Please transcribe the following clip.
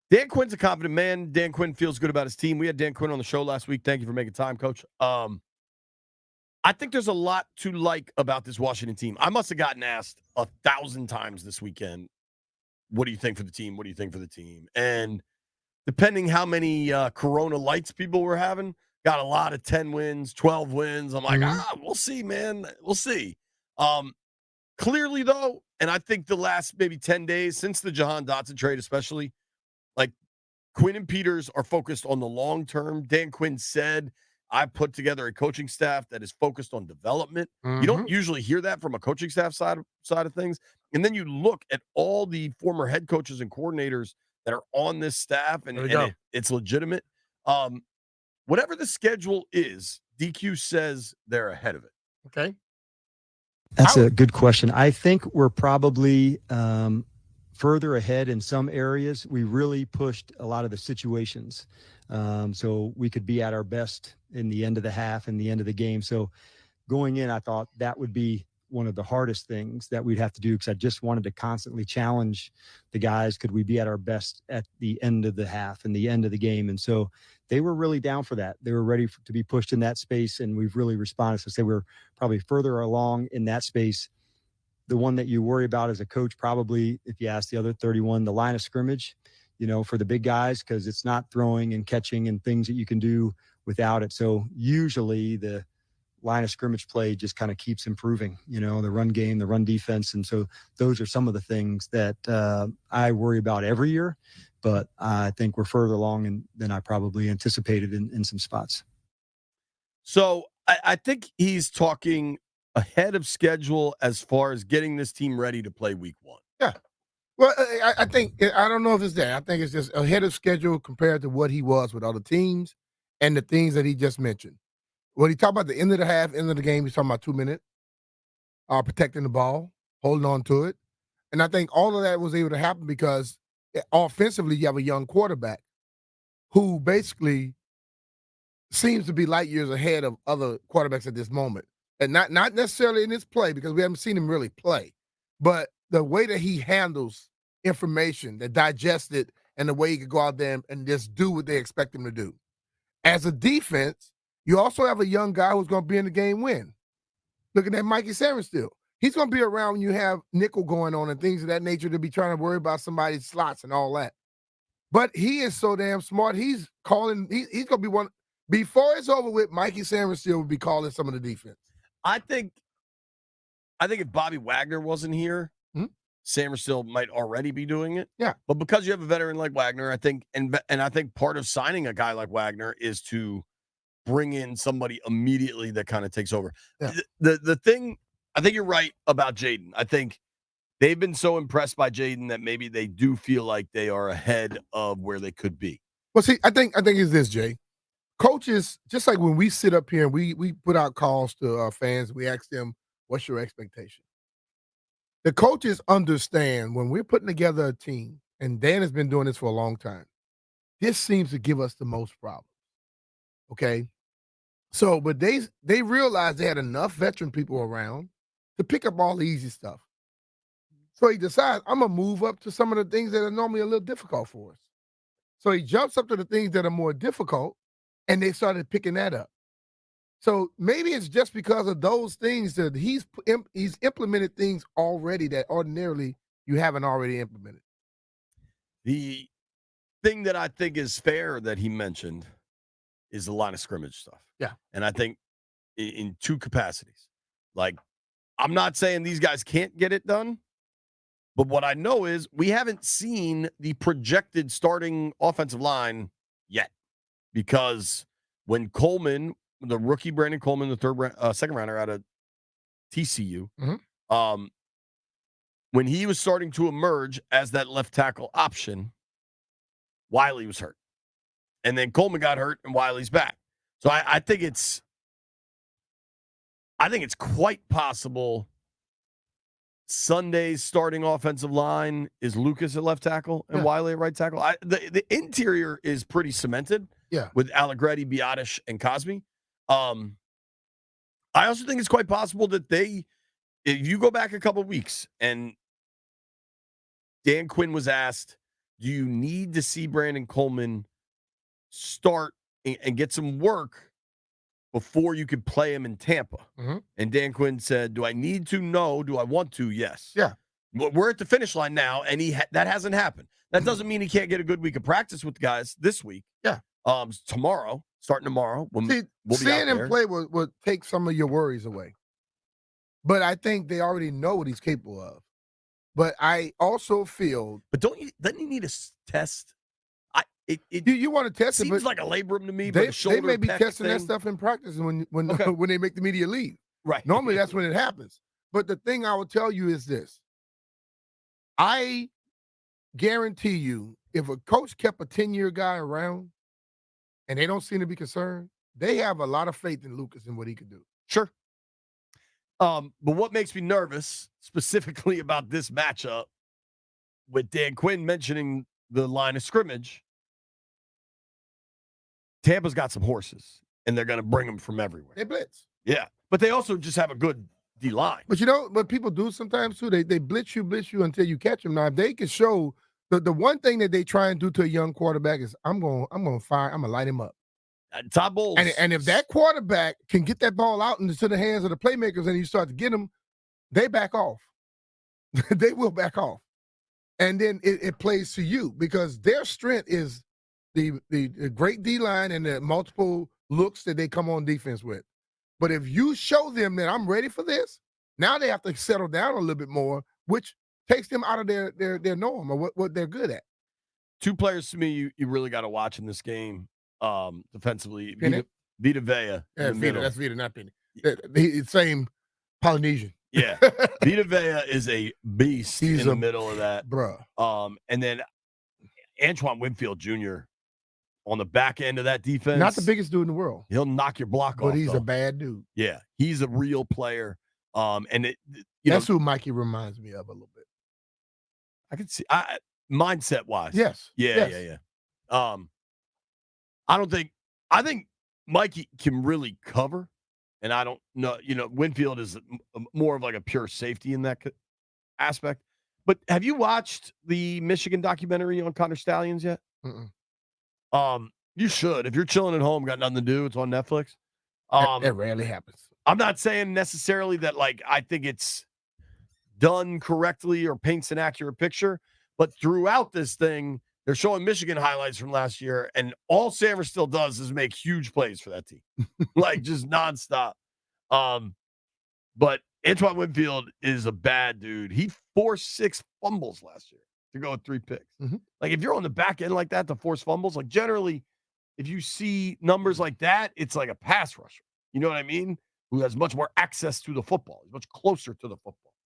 Dan Quinn's a confident man. Dan Quinn feels good about his team. We had Dan Quinn on the show last week. Thank you for making time, Coach. I think there's a lot to like about this Washington team. I must have gotten asked 1,000 times this weekend, what do you think for the team? What do you think for the team? And depending how many Corona Lights people were having, got a lot of 10 wins, 12 wins. I'm like, we'll see, man. We'll see. Clearly, though, and I think the last maybe 10 days since the Jahan Dotson trade, especially, like Quinn and Peters are focused on the long term. Dan Quinn said, I put together a coaching staff that is focused on development. You don't usually hear that from a coaching staff side of things. And then you look at all the former head coaches and coordinators that are on this staff, and it's legitimate. Whatever the schedule is, DQ says they're ahead of it. Okay. That's a good question. I think we're probably further ahead in some areas. We really pushed a lot of the situations. So we could be at our best in the end of the half and the end of the game. So going in, I thought that would be one of the hardest things that we'd have to do, because I just wanted to constantly challenge the guys. Could we be at our best at the end of the half and the end of the game? And so they were really down for that. They were ready to be pushed in that space, and we've really responded. So say we're probably further along in that space. The one that you worry about as a coach, probably, if you ask the other 31, the line of scrimmage, for the big guys, because it's not throwing and catching and things that you can do without it. So usually the line of scrimmage play just kind of keeps improving, the run game, the run defense. And so those are some of the things that I worry about every year, but I think we're further along than I probably anticipated in some spots. So I think he's talking ahead of schedule as far as getting this team ready to play week 1. Yeah. Well, I think, I don't know if it's that. I think it's just ahead of schedule compared to what he was with other teams and the things that he just mentioned. When he talked about the end of the half, end of the game, he's talking about 2 minutes, protecting the ball, holding on to it. And I think all of that was able to happen because offensively you have a young quarterback who basically seems to be light years ahead of other quarterbacks at this moment. And not necessarily in his play, because we haven't seen him really play, but the way that he handles information, that digests it, and the way he could go out there and just do what they expect him to do. As a defense, you also have a young guy who's going to be in the game win. Looking at Mikey Sarenstill. He's going to be around when you have nickel going on and things of that nature, to be trying to worry about somebody's slots and all that. But he is so damn smart. He's calling, he's going to be one. Before it's over with, Mikey Sarenstill will be calling some of the defense. I think if Bobby Wagner wasn't here, Samerstill might already be doing it. Yeah. But because you have a veteran like Wagner, I think, and I think part of signing a guy like Wagner is to bring in somebody immediately that kind of takes over. Yeah. The thing, I think you're right about Jaden. I think they've been so impressed by Jaden that maybe they do feel like they are ahead of where they could be. Well, see, I think it's this, Jay. Coaches, just like when we sit up here and we put out calls to our fans, we ask them, what's your expectation? The coaches understand when we're putting together a team, and Dan has been doing this for a long time, this seems to give us the most problems. Okay? So, but they realized they had enough veteran people around to pick up all the easy stuff. So he decides, I'm going to move up to some of the things that are normally a little difficult for us. So he jumps up to the things that are more difficult, and they started picking that up. So maybe it's just because of those things that he's implemented things already that ordinarily you haven't already implemented. The thing that I think is fair that he mentioned is the line of scrimmage stuff. Yeah. And I think in two capacities. Like, I'm not saying these guys can't get it done, but what I know is we haven't seen the projected starting offensive line yet. Because when Coleman, the rookie Brandon Coleman, the second rounder out of TCU, when he was starting to emerge as that left tackle option, Wiley was hurt. And then Coleman got hurt and Wiley's back. So I think it's quite possible Sunday's starting offensive line is Lucas at left tackle and Wiley at right tackle. The interior is pretty cemented. Yeah. With Allegretti, Biotish, and Cosme. I also think it's quite possible that if you go back a couple of weeks and Dan Quinn was asked, do you need to see Brandon Coleman start and get some work before you could play him in Tampa? Mm-hmm. And Dan Quinn said, do I need to? No. Do I want to? Yes. Yeah. We're at the finish line now, and that hasn't happened. That doesn't mean he can't get a good week of practice with the guys this week. Yeah. Tomorrow, starting tomorrow. See, seeing him play will take some of your worries away. But I think they already know what he's capable of. But I also feel. But doesn't he need a test? You want to test it? Seems like a labrum to me. They may be testing thing. that stuff in practice when they make the media leave. Right. Normally that's when it happens. But the thing I will tell you is this: I guarantee you, if a coach kept a 10-year guy around, and they don't seem to be concerned, they have a lot of faith in Lucas and what he could do. Sure. But what makes me nervous specifically about this matchup, with Dan Quinn mentioning the line of scrimmage, Tampa's got some horses, and they're going to bring them from everywhere. They blitz. Yeah, but they also just have a good D-line. But you know what people do sometimes too? They blitz you until you catch them. Now, if they can show the one thing that they try and do to a young quarterback is I'm going to light him up. Todd Bowles. And if that quarterback can get that ball out into the hands of the playmakers and you start to get them, they back off. They will back off. And then it plays to you because their strength is the great D-line and the multiple looks that they come on defense with. But if you show them that I'm ready for this, now they have to settle down a little bit more, which takes them out of their norm or what they're good at. Two players to me you really got to watch in this game defensively. Vita Vea. Yeah, Vita, that's Vita, not Penny. Same Polynesian. Yeah. Vita Vea is a beast in the middle of that. Bruh. And then Antoine Winfield Jr. on the back end of that defense. Not the biggest dude in the world. He'll knock your block off. But he's a bad dude. Yeah. He's a real player. And that's who Mikey reminds me of a little bit. I can see mindset wise. Yes. Yeah. I think Mikey can really cover, and I don't know. Winfield is more of like a pure safety in that aspect. But have you watched the Michigan documentary on Connor Stallions yet? Mm-mm. You should. If you're chilling at home, got nothing to do, it's on Netflix. That rarely happens. I'm not saying necessarily that I think it's done correctly or paints an accurate picture, but throughout this thing, they're showing Michigan highlights from last year, and all Sammer still does is make huge plays for that team, just nonstop. But Antoine Winfield is a bad dude. He forced 6 fumbles last year to go with 3 picks. Mm-hmm. If you're on the back end like that to force fumbles, generally, if you see numbers like that, it's like a pass rusher. You know what I mean? Who has much more access to the football. He's much closer to the football.